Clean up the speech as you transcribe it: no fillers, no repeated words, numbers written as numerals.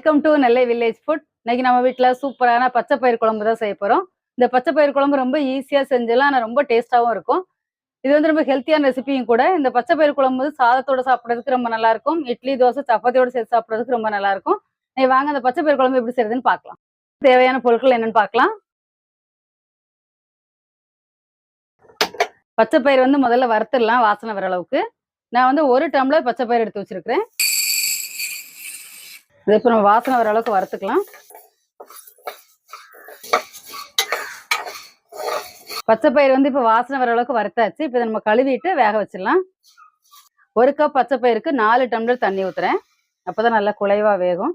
Welcome to Nellai village food. இன்னைக்கு நம்ம வீட்டில் சூப்பரான பச்சை பயிர் குழம்பு தான் செய்ய போகிறோம். இந்த பச்சை பயிர் குழம்பு ரொம்ப ஈஸியாக செஞ்சலாம், ஆனால் ரொம்ப டேஸ்ட்டாகவும் இருக்கும். இது வந்து ரொம்ப ஹெல்த்தியான ரெசிபியும் கூட. இந்த பச்சை பயிர் குழம்பு வந்து சாதத்தோட சாப்பிட்றதுக்கு ரொம்ப நல்லா இருக்கும். இட்லி, தோசை, சப்பாத்தியோட சேர்த்து சாப்பிட்றதுக்கு ரொம்ப நல்லா இருக்கும். வாங்க அந்த பச்சை பயிர் குழம்பு எப்படி செய்யறதுன்னு பார்க்கலாம். தேவையான பொருட்கள் என்னன்னு பார்க்கலாம். பச்சை பயிர் வந்து முதல்ல வறுத்துடலாம் வாசனை வர அளவுக்கு. நான் வந்து 1 டம்ளர் பச்சை பயிர் எடுத்து வச்சிருக்கிறேன். இது இப்போ நம்ம வாசனை வர அளவுக்கு வறுத்துக்கலாம். பச்சை பயிர் வந்து இப்போ வாசனை வர அளவுக்கு வறுத்தாச்சு. இப்போ நம்ம கழுவிட்டு வேக வச்சிடலாம். 1 கப் பச்சை பயிருக்கு 4 டம்ளர் தண்ணி ஊற்றுறேன். அப்போதான் நல்லா குழைவா வேகும்.